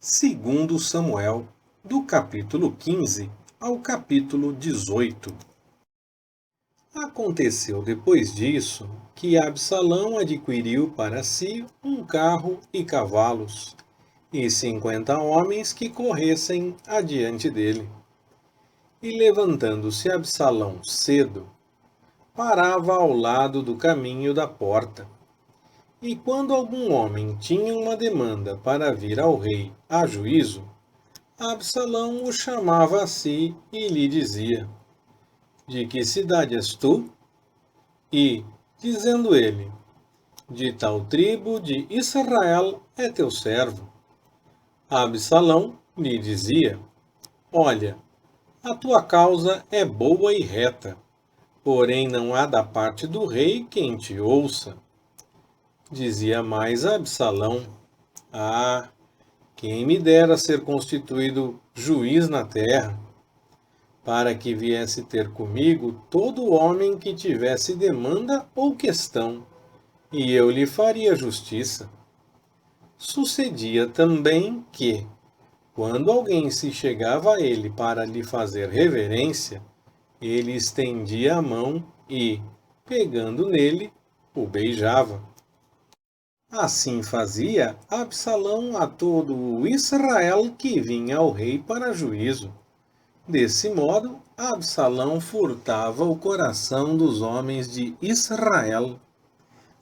Segundo Samuel, do capítulo 15 ao capítulo 18. Aconteceu depois disso que Absalão adquiriu para si um carro e cavalos, e 50 homens que corressem adiante dele. E levantando-se Absalão cedo, parava ao lado do caminho da porta. E quando algum homem tinha uma demanda para vir ao rei a juízo, Absalão o chamava a si e lhe dizia: De que cidade és tu? E, dizendo ele: De tal tribo de Israel é teu servo. Absalão lhe dizia: Olha, a tua causa é boa e reta, porém não há da parte do rei quem te ouça. Dizia mais Absalão: Ah, quem me dera ser constituído juiz na terra, para que viesse ter comigo todo homem que tivesse demanda ou questão, e eu lhe faria justiça. Sucedia também que, quando alguém se chegava a ele para lhe fazer reverência, ele estendia a mão e, pegando nele, o beijava. Assim fazia Absalão a todo o Israel que vinha ao rei para juízo. Desse modo, Absalão furtava o coração dos homens de Israel.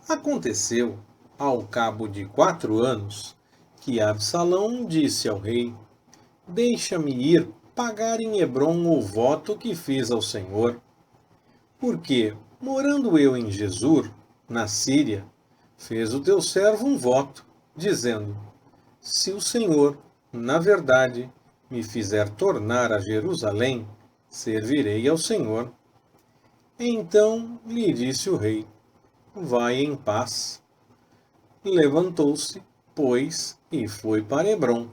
Aconteceu, ao cabo de 4 anos, que Absalão disse ao rei: Deixa-me ir pagar em Hebrom o voto que fiz ao Senhor. Porque, morando eu em Jesur, na Síria, fez o teu servo um voto, dizendo: Se o Senhor, na verdade, me fizer tornar a Jerusalém, servirei ao Senhor. Então lhe disse o rei: Vai em paz. Levantou-se, pois, e foi para Hebrom.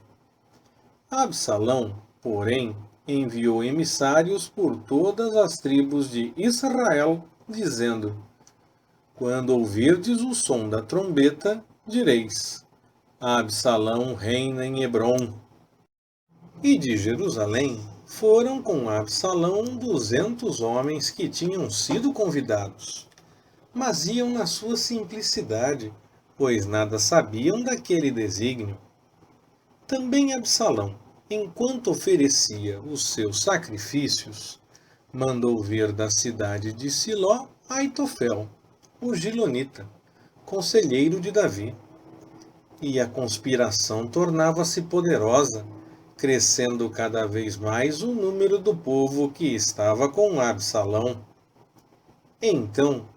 Absalão, porém, enviou emissários por todas as tribos de Israel, dizendo: Quando ouvirdes o som da trombeta, direis: Absalão reina em Hebrom. E de Jerusalém foram com Absalão 200 homens que tinham sido convidados, mas iam na sua simplicidade, pois nada sabiam daquele desígnio. Também Absalão, enquanto oferecia os seus sacrifícios, mandou vir da cidade de Siló Aitofel, o Gilonita, conselheiro de Davi. E a conspiração tornava-se poderosa, crescendo cada vez mais o número do povo que estava com Absalão. Então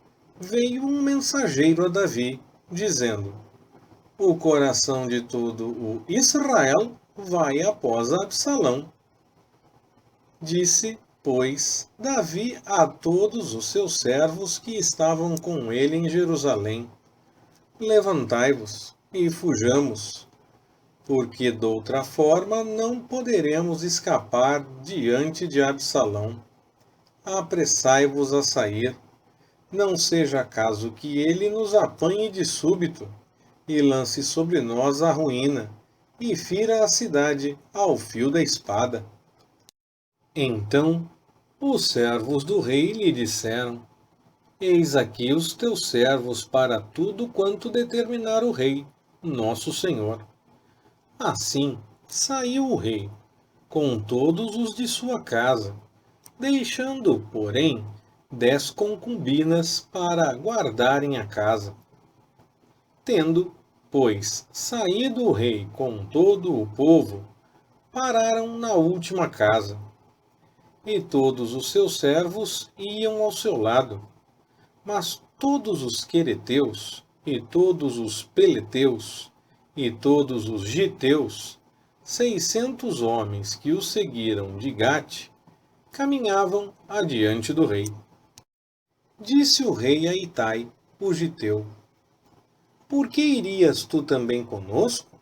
veio um mensageiro a Davi, dizendo: O coração de todo o Israel vai após Absalão. Disse, pois, Davi a todos os seus servos que estavam com ele em Jerusalém: Levantai-vos e fujamos, porque doutra forma não poderemos escapar diante de Absalão. Apressai-vos a sair, não seja caso que ele nos apanhe de súbito e lance sobre nós a ruína, e fira a cidade ao fio da espada. Então os servos do rei lhe disseram: Eis aqui os teus servos para tudo quanto determinar o rei, nosso senhor. Assim saiu o rei, com todos os de sua casa, deixando, porém, 10 concubinas para guardarem a casa. Tendo, pois, saído o rei com todo o povo, pararam na última casa. E todos os seus servos iam ao seu lado. Mas todos os quereteus, e todos os peleteus, e todos os giteus, 600 homens que o seguiram de Gate, caminhavam adiante do rei. Disse o rei a Itai, o giteu: Por que irias tu também conosco?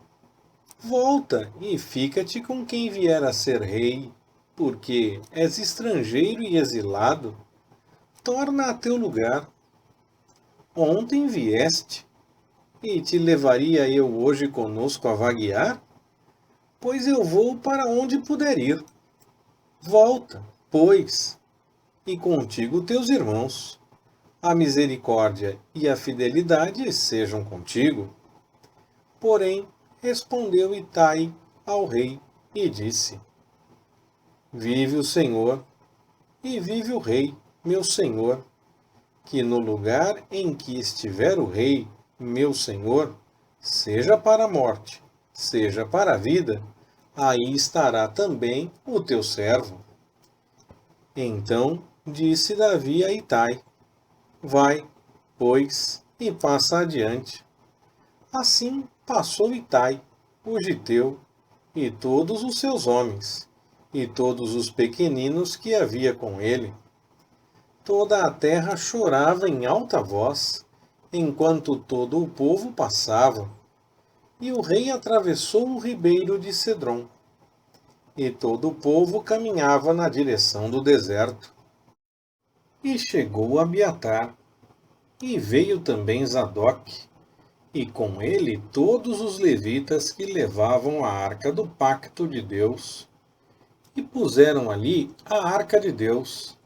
Volta e fica-te com quem vier a ser rei, porque és estrangeiro e exilado. Torna a teu lugar. Ontem vieste, e te levaria eu hoje conosco a vaguear? pois eu vou para onde puder ir. Volta, pois, e contigo teus irmãos. A misericórdia e a fidelidade sejam contigo. Porém, respondeu Itai ao rei e disse: Vive o Senhor, e vive o rei, meu senhor, que no lugar em que estiver o rei, meu senhor, seja para a morte, seja para a vida, aí estará também o teu servo. Então disse Davi a Itai: Vai, pois, e passa adiante. Assim passou Itai, o giteu, e todos os seus homens, e todos os pequeninos que havia com ele. Toda a terra chorava em alta voz, enquanto todo o povo passava. E o rei atravessou o ribeiro de Cedrom. E todo o povo caminhava na direção do deserto. E chegou Abiatar, e veio também Zadok, e com ele todos os levitas que levavam a arca do pacto de Deus, e puseram ali a arca de Deus,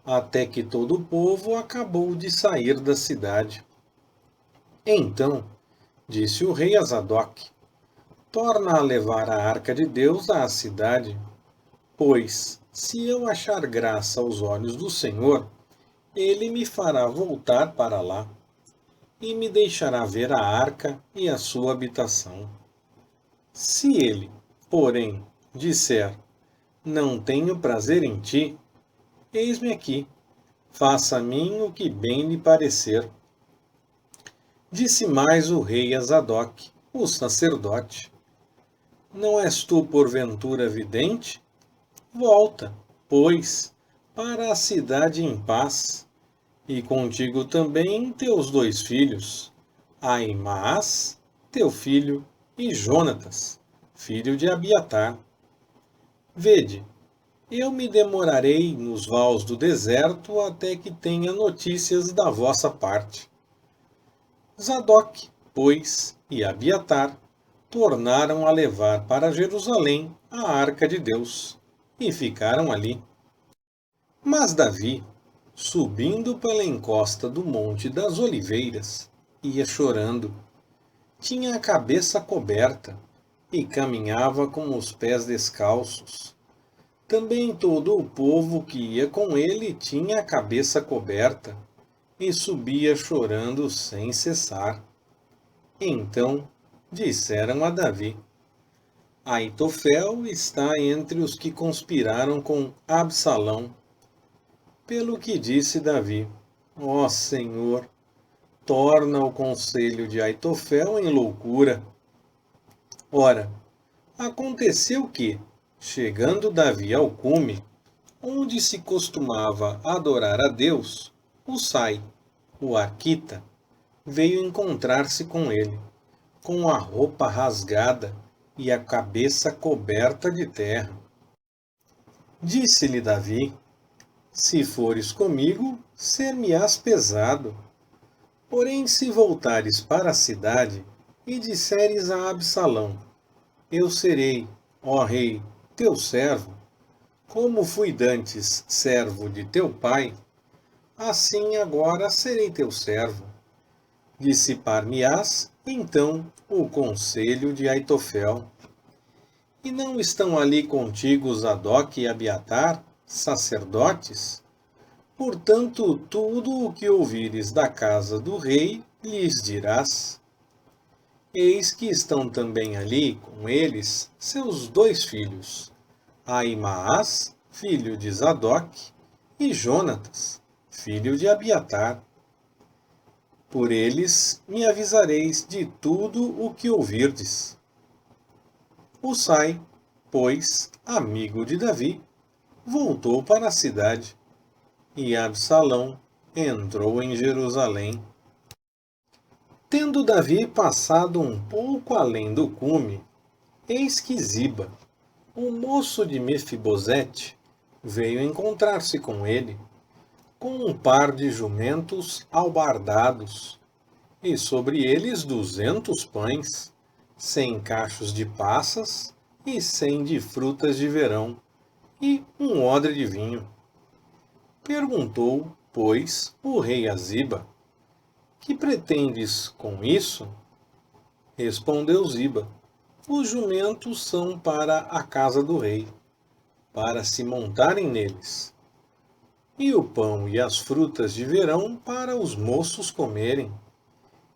até que todo o povo acabou de sair da cidade. Então disse o rei a Zadok: Torna a levar a arca de Deus à cidade, pois, se eu achar graça aos olhos do Senhor, ele me fará voltar para lá, e me deixará ver a arca e a sua habitação. Se ele, porém, disser: Não tenho prazer em ti, eis-me aqui, faça a mim o que bem lhe parecer. Disse mais o rei a Zadok, o sacerdote: Não és tu porventura vidente? Volta, pois, para a cidade em paz, e contigo também teus 2 filhos, Ahimaás, teu filho, e Jonatas, filho de Abiatar. Vede, eu me demorarei nos vales do deserto até que tenha notícias da vossa parte. Zadok, pois, e Abiatar tornaram a levar para Jerusalém a arca de Deus, e ficaram ali. Mas Davi, subindo pela encosta do Monte das Oliveiras, ia chorando. Tinha a cabeça coberta e caminhava com os pés descalços. Também todo o povo que ia com ele tinha a cabeça coberta e subia chorando sem cessar. Então disseram a Davi: Aitofel está entre os que conspiraram com Absalão. Pelo que disse Davi: Ó Senhor, torna o conselho de Aitofel em loucura. Ora, aconteceu que, chegando Davi ao cume, onde se costumava adorar a Deus, Husai, o arquita, veio encontrar-se com ele, com a roupa rasgada e a cabeça coberta de terra. Disse-lhe Davi: Se fores comigo, ser-me-ás pesado. Porém, se voltares para a cidade e disseres a Absalão: Eu serei, ó rei, teu servo, como fui dantes servo de teu pai, assim agora serei teu servo. Dissipar-me-ás, então, o conselho de Aitofel. E não estão ali contigo Zadok e Abiatar, sacerdotes? Portanto, tudo o que ouvires da casa do rei, lhes dirás. Eis que estão também ali com eles seus 2 filhos, Ahimaás, filho de Zadok, e Jonatas, filho de Abiatar. Por eles me avisareis de tudo o que ouvirdes. Husai, pois, amigo de Davi, voltou para a cidade, e Absalão entrou em Jerusalém. Tendo Davi passado um pouco além do cume, eis que Ziba, o moço de Mefibosete, veio encontrar-se com ele, com um par de jumentos albardados, e sobre eles 200 pães, 100 cachos de passas e 100 de frutas de verão, e um odre de vinho. Perguntou, pois, o rei a Ziba: Que pretendes com isso? Respondeu Ziba: Os jumentos são para a casa do rei, para se montarem neles, e o pão e as frutas de verão para os moços comerem,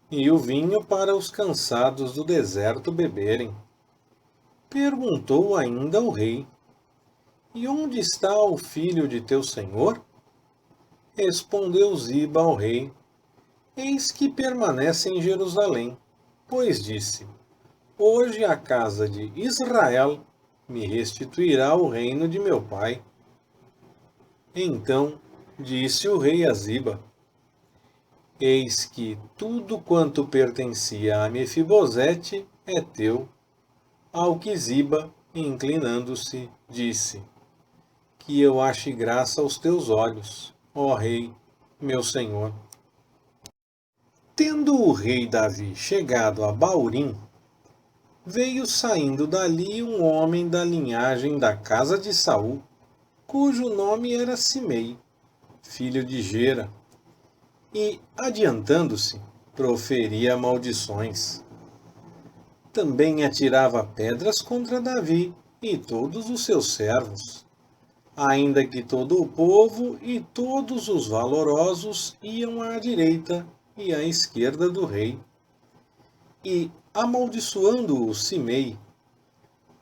e o vinho para os cansados do deserto beberem. Perguntou ainda o rei: E onde está o filho de teu senhor? Respondeu Ziba ao rei: Eis que permanece em Jerusalém, pois disse: Hoje a casa de Israel me restituirá o reino de meu pai. Então disse o rei a Ziba: Eis que tudo quanto pertencia a Mefibosete é teu. Ao que Ziba, inclinando-se, disse: Que eu ache graça aos teus olhos, ó rei, meu senhor. Tendo o rei Davi chegado a Baurim, veio saindo dali um homem da linhagem da casa de Saul, cujo nome era Simei, filho de Gera, e, adiantando-se, proferia maldições. Também atirava pedras contra Davi e todos os seus servos, ainda que todo o povo e todos os valorosos iam à direita e à esquerda do rei. E, amaldiçoando-o Simei,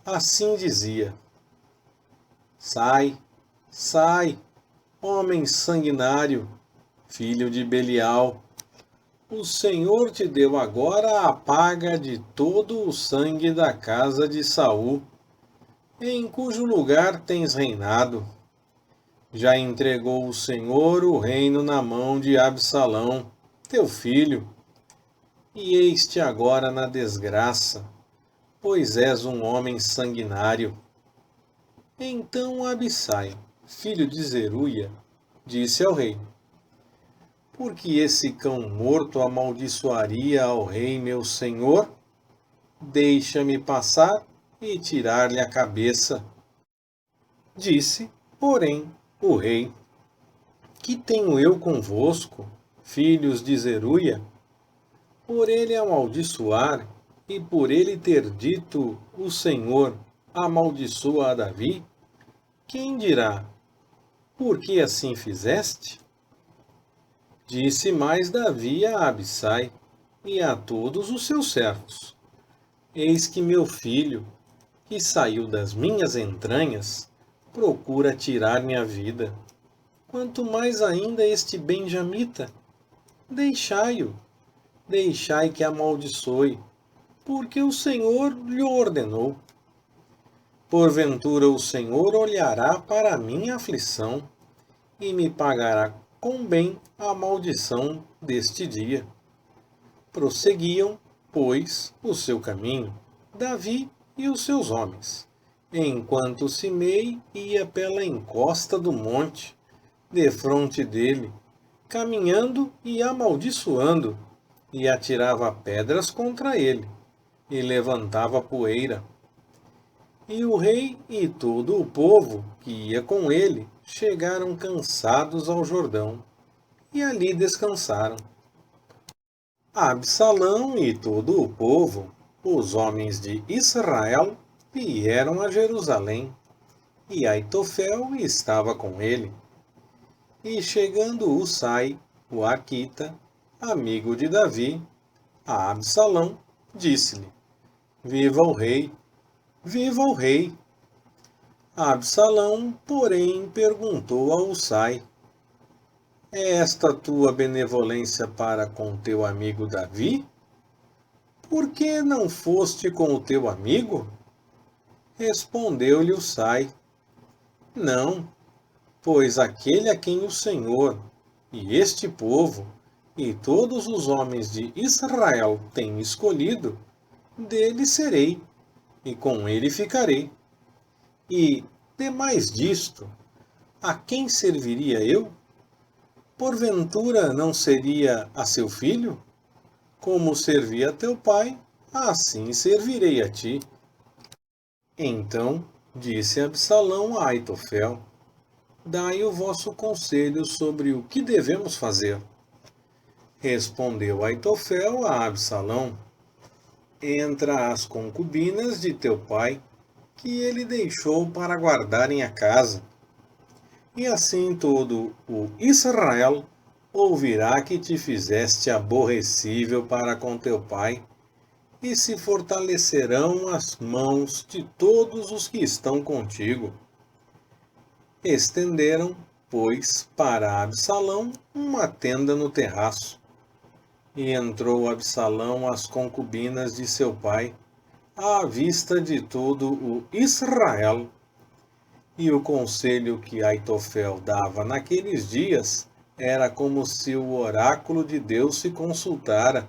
assim dizia: Sai, sai, homem sanguinário, filho de Belial. O Senhor te deu agora a paga de todo o sangue da casa de Saul, em cujo lugar tens reinado. Já entregou o Senhor o reino na mão de Absalão, teu filho, e eis-te agora na desgraça, pois és um homem sanguinário. Então Abissai, filho de Zeruia, disse ao rei: Por que esse cão morto amaldiçoaria ao rei meu senhor? Deixa-me passar e tirar-lhe a cabeça. Disse, porém, o rei: Que tenho eu convosco, filhos de Zeruia? Por ele amaldiçoar, e por ele ter dito o Senhor, amaldiçoa a Davi? Quem dirá: Por que assim fizeste? Disse mais Davi a Abissai e a todos os seus servos: Eis que meu filho, que saiu das minhas entranhas, procura tirar-me a vida. Quanto mais ainda este benjamita. Deixai-o, deixai que amaldiçoe, porque o Senhor lhe ordenou. Porventura o Senhor olhará para a minha aflição e me pagará com bem a maldição deste dia. Prosseguiam, pois, o seu caminho, Davi e os seus homens, enquanto Simei ia pela encosta do monte, defronte dele, caminhando e amaldiçoando, e atirava pedras contra ele, e levantava poeira. E o rei e todo o povo que ia com ele chegaram cansados ao Jordão, e ali descansaram. Absalão e todo o povo, os homens de Israel, vieram a Jerusalém, e Aitofel estava com ele. E chegando Husai, o Arquita, amigo de Davi, a Absalão, disse-lhe: Viva o rei! Viva o rei! Absalão, porém, perguntou a Husai: É esta tua benevolência para com teu amigo Davi? Por que não foste com o teu amigo? Respondeu-lhe Husai: Não, pois aquele a quem o Senhor, e este povo, e todos os homens de Israel têm escolhido, dele serei, e com ele ficarei. E, demais disto, a quem serviria eu? Porventura não seria a seu filho? Como servi a teu pai, assim servirei a ti. Então disse Absalão a Aitofel: Dai o vosso conselho sobre o que devemos fazer. Respondeu Aitofel a Absalão: Entra as concubinas de teu pai, que ele deixou para guardarem a casa. E assim todo o Israel ouvirá que te fizeste aborrecível para com teu pai, e se fortalecerão as mãos de todos os que estão contigo. Estenderam, pois, para Absalão uma tenda no terraço. E entrou Absalão às concubinas de seu pai, à vista de todo o Israel. E o conselho que Aitofel dava naqueles dias era como se o oráculo de Deus se consultara.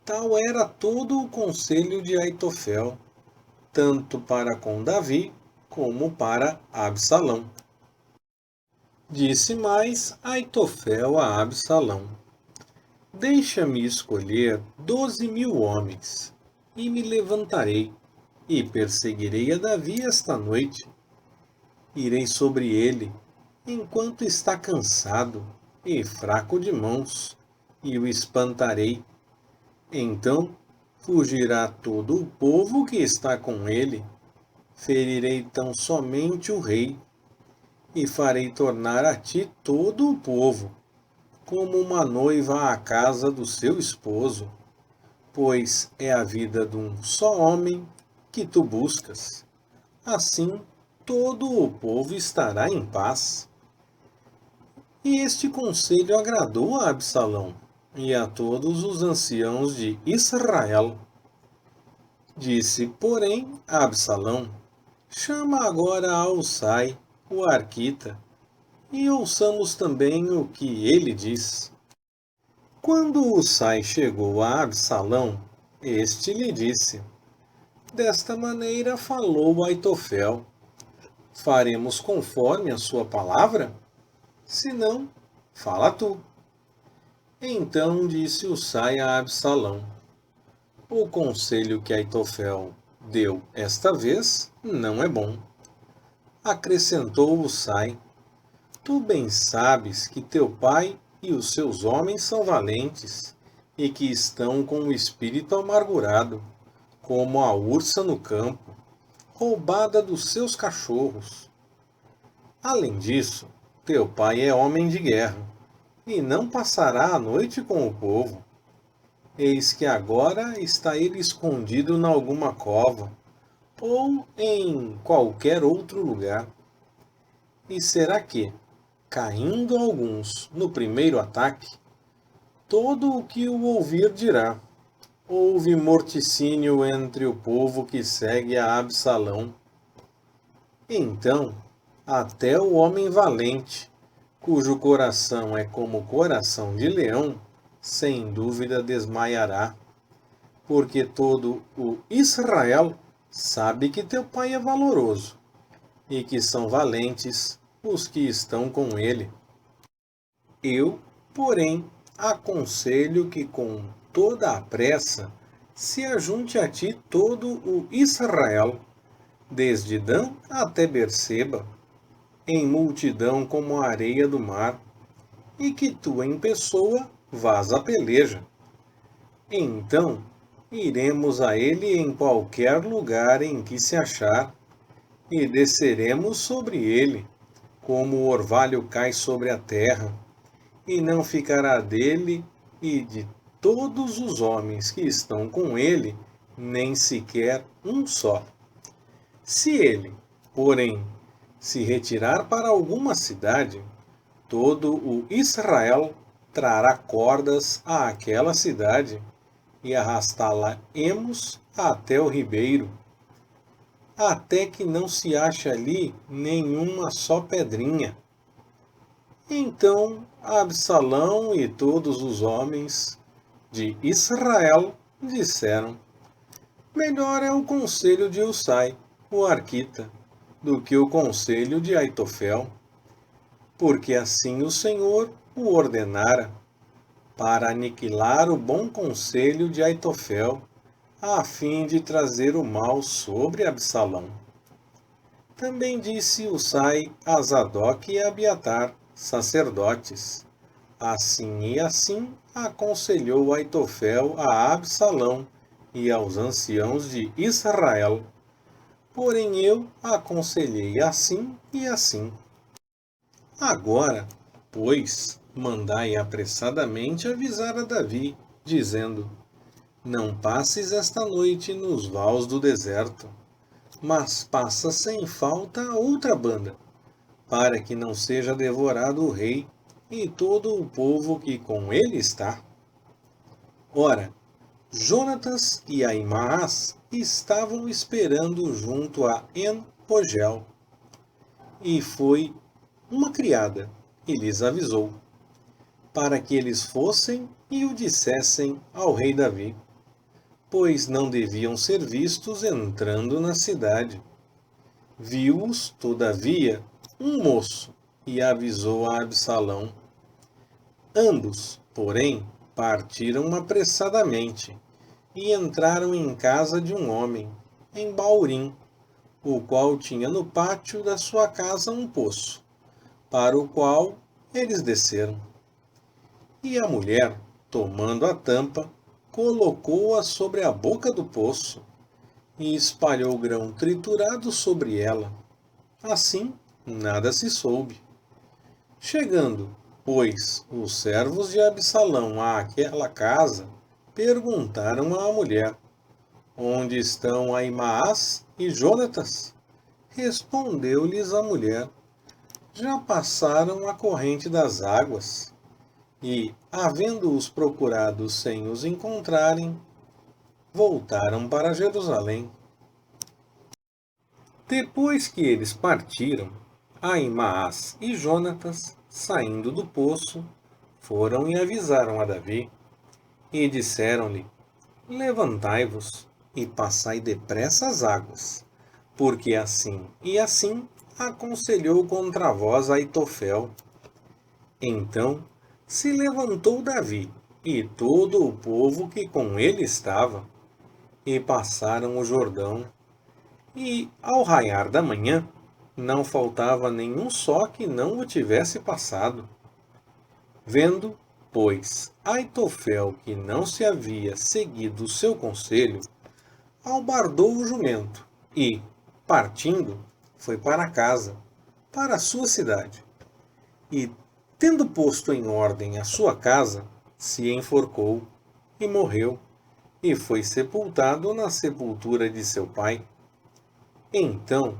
Tal era todo o conselho de Aitofel, tanto para com Davi como para Absalão. Disse mais Aitofel a Absalão: Deixa-me escolher 12.000 homens, e me levantarei, e perseguirei a Davi esta noite. Irei sobre ele, enquanto está cansado e fraco de mãos, e o espantarei. Então fugirá todo o povo que está com ele. Ferirei tão somente o rei, e farei tornar a ti todo o povo, como uma noiva à casa do seu esposo, pois é a vida de um só homem que tu buscas. Assim todo o povo estará em paz. E este conselho agradou a Absalão e a todos os anciãos de Israel. Disse, porém, a Absalão: Chama agora a Husai, o arquita, e ouçamos também o que ele diz. Quando Husai chegou a Absalão, este lhe disse: Desta maneira falou Aitofel: Faremos conforme a sua palavra? Se não, fala tu. Então disse Husai a Absalão: O conselho que Aitofel deu esta vez não é bom. Acrescentou Husai: Tu bem sabes que teu pai e os seus homens são valentes, e que estão com o espírito amargurado, como a ursa no campo, roubada dos seus cachorros. Além disso, teu pai é homem de guerra, e não passará a noite com o povo. Eis que agora está ele escondido em alguma cova, ou em qualquer outro lugar. E será que, caindo alguns no primeiro ataque, todo o que o ouvir dirá: Houve morticínio entre o povo que segue a Absalão. Então, até o homem valente, cujo coração é como o coração de leão, sem dúvida desmaiará, porque todo o Israel sabe que teu pai é valoroso, e que são valentes os que estão com ele. Eu, porém, aconselho que com toda a pressa se ajunte a ti todo o Israel, desde Dan até Berseba, em multidão como a areia do mar, e que tu em pessoa vás à peleja. Então iremos a ele em qualquer lugar em que se achar, e desceremos sobre ele, como o orvalho cai sobre a terra, e não ficará dele e de todos os homens que estão com ele, nem sequer um só. Se ele, porém, se retirar para alguma cidade, todo o Israel trará cordas àquela cidade, e arrastá-la-emos até o ribeiro, até que não se ache ali nenhuma só pedrinha. Então Absalão e todos os homens de Israel disseram: Melhor é o conselho de Husai, o arquita, do que o conselho de Aitofel, porque assim o Senhor o ordenara, para aniquilar o bom conselho de Aitofel, a fim de trazer o mal sobre Absalão. Também disse Usai a Zadok e Abiatar, sacerdotes. Assim e assim aconselhou Aitofel a Absalão e aos anciãos de Israel. Porém eu aconselhei assim e assim. Agora, pois, mandai apressadamente avisar a Davi, dizendo: Não passes esta noite nos vales do deserto, mas passa sem falta a outra banda, para que não seja devorado o rei e todo o povo que com ele está. Ora, Jonatas e Ahimaás estavam esperando junto a En-Rogel, e foi uma criada, e lhes avisou, para que eles fossem e o dissessem ao rei Davi, pois não deviam ser vistos entrando na cidade. Viu-os, todavia, um moço, e avisou a Absalão. Ambos, porém, partiram apressadamente, e entraram em casa de um homem, em Baurim, o qual tinha no pátio da sua casa um poço, para o qual eles desceram. E a mulher, tomando a tampa, colocou-a sobre a boca do poço, e espalhou grão triturado sobre ela. Assim, nada se soube. Chegando, pois, os servos de Absalão àquela casa, perguntaram à mulher: Onde estão Ahimaás e Jonatas? Respondeu-lhes a mulher: Já passaram a corrente das águas. E, havendo-os procurado sem os encontrarem, voltaram para Jerusalém. Depois que eles partiram, Ahimaás e Jonatas, saindo do poço, foram e avisaram a Davi, e disseram-lhe: Levantai-vos e passai depressa as águas, porque assim e assim aconselhou contra vós Aitofel. Então se levantou Davi e todo o povo que com ele estava, e passaram o Jordão, e ao raiar da manhã não faltava nenhum só que não o tivesse passado. Vendo, pois, Aitofel que não se havia seguido o seu conselho, albardou o jumento e, partindo, foi para casa, para a sua cidade. E, tendo posto em ordem a sua casa, se enforcou e morreu, e foi sepultado na sepultura de seu pai. Então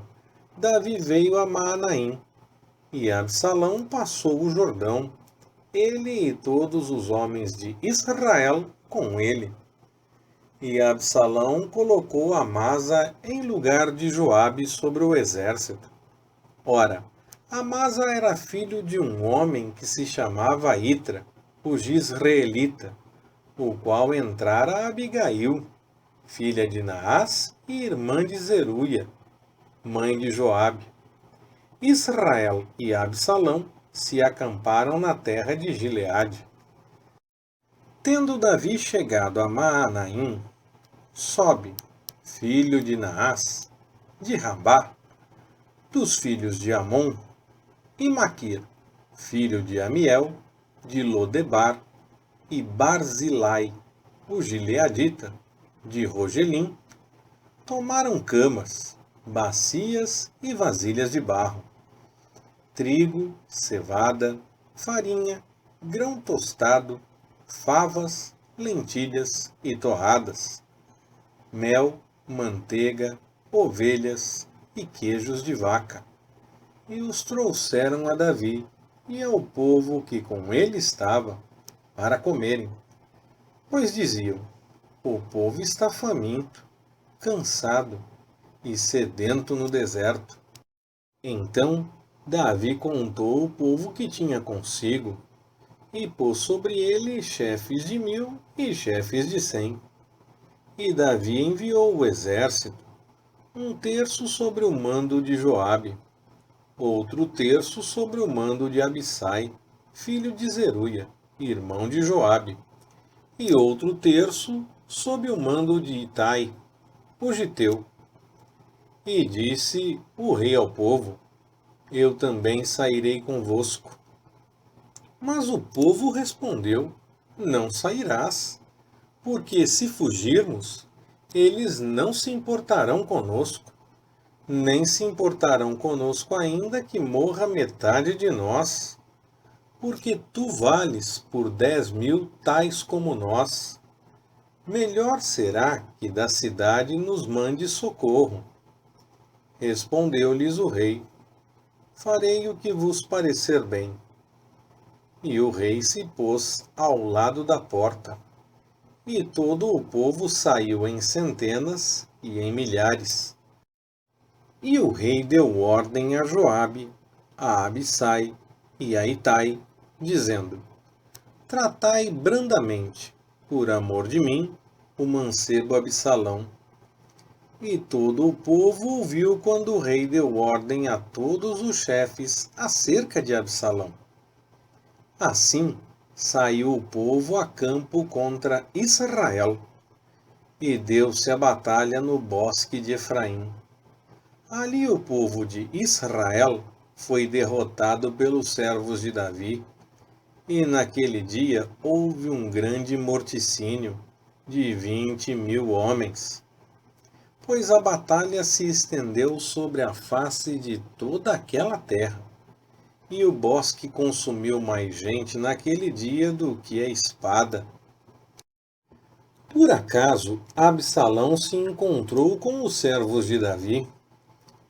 Davi veio a Maanaim, e Absalão passou o Jordão, ele e todos os homens de Israel com ele. E Absalão colocou Amasa em lugar de Joabe sobre o exército. Ora, Amasa era filho de um homem que se chamava Itra, o Gisraelita, o qual entrara a Abigail, filha de Naás e irmã de Zeruia, mãe de Joabe. Israel e Absalão se acamparam na terra de Gileade. Tendo Davi chegado a Maanaim, Sobe, filho de Naás, de Rabá, dos filhos de Amon, e Maquir, filho de Amiel, de Lodebar, e Barzilai, o gileadita, de Rogelim, tomaram camas, bacias e vasilhas de barro, trigo, cevada, farinha, grão tostado, favas, lentilhas e torradas, mel, manteiga, ovelhas e queijos de vaca, e os trouxeram a Davi e ao povo que com ele estava, para comerem. Pois diziam: O povo está faminto, cansado e sedento no deserto. Então Davi contou o povo que tinha consigo, e pôs sobre ele chefes de 1000 e chefes de 100. E Davi enviou o exército, um terço sobre o mando de Joabe, outro terço sobre o mando de Abissai, filho de Zeruia, irmão de Joabe, e outro terço sob o mando de Itai, o giteu. E disse o rei ao povo: Eu também sairei convosco. Mas o povo respondeu: Não sairás, porque se fugirmos, eles não se importarão conosco, nem se importarão conosco ainda que morra metade de nós, porque tu vales por 10.000 tais como nós. Melhor será que da cidade nos mande socorro. Respondeu-lhes o rei: Farei o que vos parecer bem. E o rei se pôs ao lado da porta, e todo o povo saiu em centenas e em milhares. E o rei deu ordem a Joabe, a Abissai e a Itai, dizendo: Tratai brandamente, por amor de mim, o mancebo Absalão. E todo o povo ouviu quando o rei deu ordem a todos os chefes acerca de Absalão. Assim, saiu o povo a campo contra Israel, e deu-se a batalha no bosque de Efraim. Ali o povo de Israel foi derrotado pelos servos de Davi, e naquele dia houve um grande morticínio de 20.000 homens, pois a batalha se estendeu sobre a face de toda aquela terra. E o bosque consumiu mais gente naquele dia do que a espada. Por acaso, Absalão se encontrou com os servos de Davi,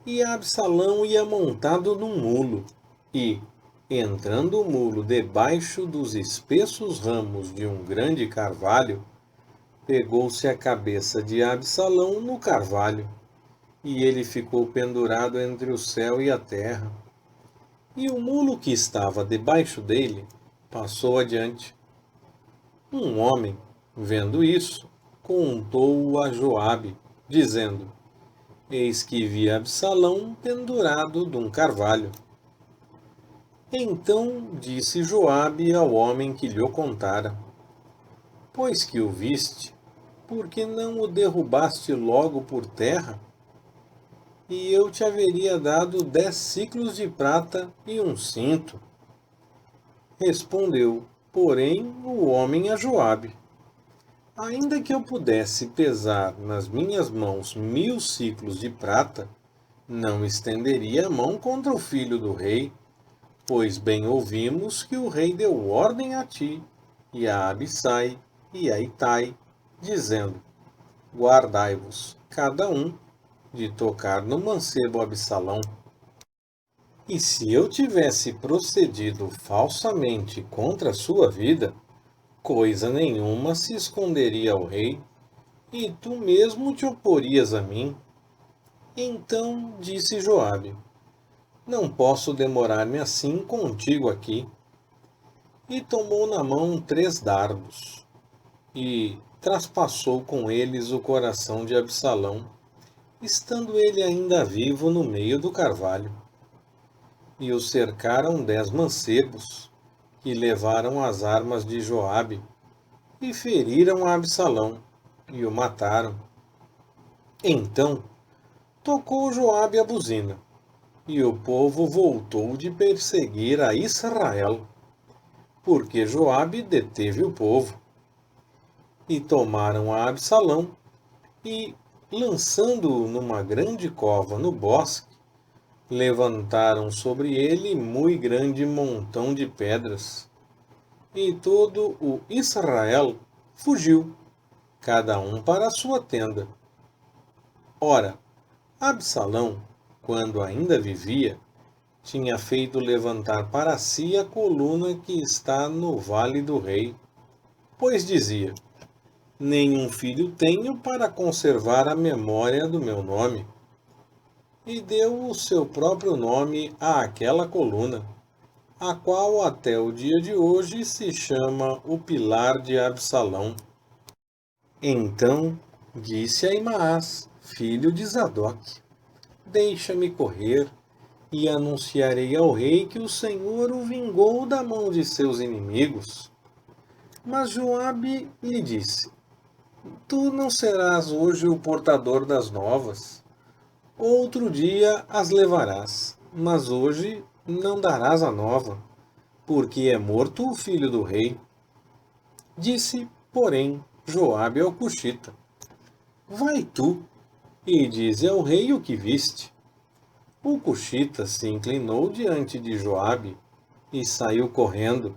e Absalão ia montado num mulo, e, entrando o mulo debaixo dos espessos ramos de um grande carvalho, pegou-se a cabeça de Absalão no carvalho, e ele ficou pendurado entre o céu e a terra. E o mulo que estava debaixo dele passou adiante. Um homem, vendo isso, contou-o a Joabe, dizendo: Eis que vi Absalão pendurado de um carvalho. Então disse Joabe ao homem que lhe o contara: Pois que o viste, por que não o derrubaste logo por terra? E eu te haveria dado 10 siclos de prata e um cinto. Respondeu, porém, o homem a Joabe: Ainda que eu pudesse pesar nas minhas mãos 1.000 siclos de prata, não estenderia a mão contra o filho do rei, pois bem ouvimos que o rei deu ordem a ti, e a Abissai, e a Itai, dizendo: Guardai-vos, cada um, de tocar no mancebo Absalão. E se eu tivesse procedido falsamente contra a sua vida, coisa nenhuma se esconderia ao rei, e tu mesmo te oporias a mim. Então disse Joabe: Não posso demorar-me assim contigo aqui. E tomou na mão 3 dardos, e traspassou com eles o coração de Absalão, estando ele ainda vivo no meio do carvalho. E o cercaram 10 mancebos, que levaram as armas de Joabe, e feriram a Absalão, e o mataram. Então tocou Joabe a buzina, e o povo voltou de perseguir a Israel, porque Joabe deteve o povo. E tomaram a Absalão, e, lançando-o numa grande cova no bosque, levantaram sobre ele mui grande montão de pedras. E todo o Israel fugiu, cada um para a sua tenda. Ora, Absalão, quando ainda vivia, tinha feito levantar para si a coluna que está no vale do rei, pois dizia: Nenhum filho tenho para conservar a memória do meu nome. E deu o seu próprio nome àquela coluna, a qual até o dia de hoje se chama o Pilar de Absalão. Então disse Ahimaás, filho de Zadoque: Deixa-me correr, e anunciarei ao rei que o Senhor o vingou da mão de seus inimigos. Mas Joabe lhe disse: Tu não serás hoje o portador das novas. Outro dia as levarás, mas hoje não darás a nova, porque é morto o filho do rei. Disse, porém, Joabe ao Cuxita: Vai tu, e dize ao rei o que viste. O Cuxita se inclinou diante de Joabe e saiu correndo.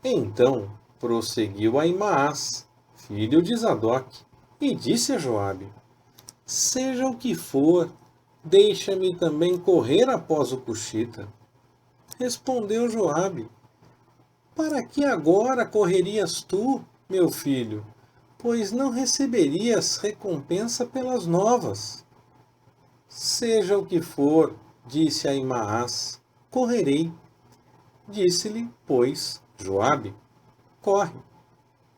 Então prosseguiu Ahimaás, filho de Zadok, e disse a Joabe: Seja o que for, deixa-me também correr após o Cuxita. Respondeu Joabe: Para que agora correrias tu, meu filho? Pois não receberias recompensa pelas novas. Seja o que for, disse Ahimaás, correrei. Disse-lhe, pois, Joabe: Corre.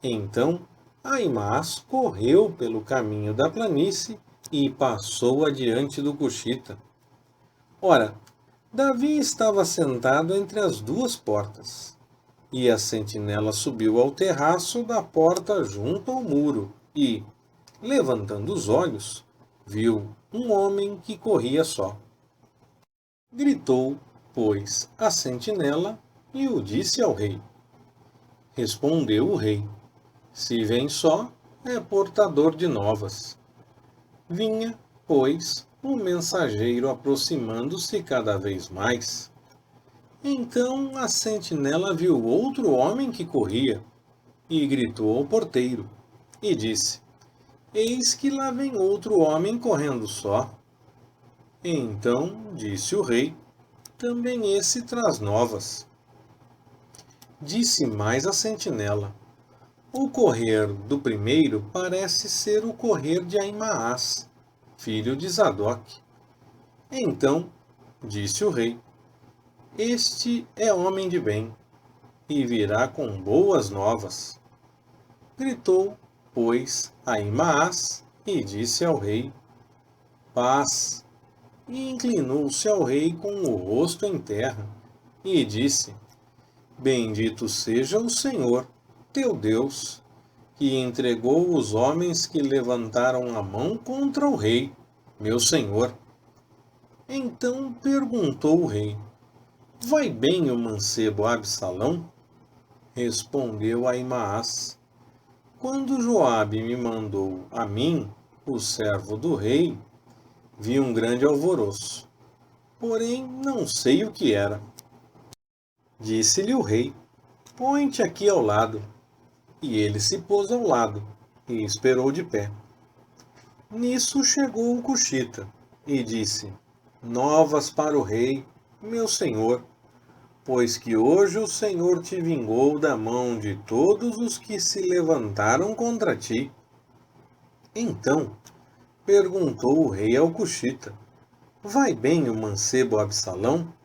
Então Ahimaás correu pelo caminho da planície e passou adiante do Cuxita. Ora, Davi estava sentado entre as duas portas, e a sentinela subiu ao terraço da porta junto ao muro e, levantando os olhos, viu um homem que corria só. Gritou, pois, a sentinela e o disse ao rei. Respondeu o rei: Se vem só, é portador de novas. Vinha, pois, o mensageiro aproximando-se cada vez mais. Então a sentinela viu outro homem que corria, e gritou ao porteiro, e disse: Eis que lá vem outro homem correndo só. Então disse o rei: Também esse traz novas. Disse mais a sentinela: O correr do primeiro parece ser o correr de Ahimaás, filho de Zadok. Então disse o rei: Este é homem de bem, e virá com boas novas. Gritou, pois, Ahimaás, e disse ao rei: Paz. E inclinou-se ao rei com o rosto em terra, e disse: Bendito seja o Senhor, teu Deus, que entregou os homens que levantaram a mão contra o rei, meu senhor. Então perguntou o rei: Vai bem o mancebo Absalão? Respondeu Ahimaás: Quando Joabe me mandou a mim, o servo do rei, vi um grande alvoroço, porém não sei o que era. Disse-lhe o rei: Põe-te aqui ao lado. E ele se pôs ao lado e esperou de pé. Nisso chegou o Cuxita e disse: Novas para o rei, meu senhor, pois que hoje o Senhor te vingou da mão de todos os que se levantaram contra ti. Então perguntou o rei ao Cuxita: Vai bem o mancebo Absalão?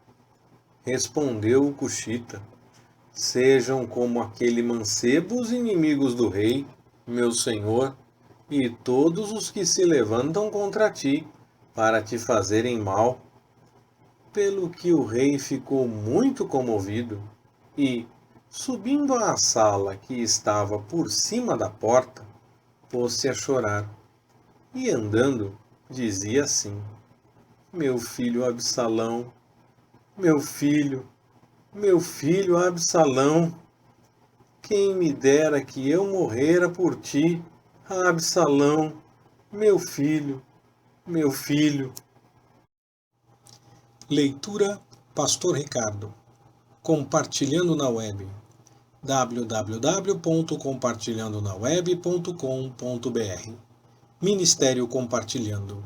Respondeu o Cuxita: Sejam como aquele mancebo os inimigos do rei, meu senhor, e todos os que se levantam contra ti, para te fazerem mal. Pelo que o rei ficou muito comovido, e, subindo à sala que estava por cima da porta, pôs-se a chorar, e andando, dizia assim: Meu filho Absalão, meu filho Absalão, quem me dera que eu morrera por ti, Absalão, meu filho, meu filho. Leitura Pastor Ricardo. Compartilhando na web. www.compartilhandonaweb.com.br Ministério Compartilhando.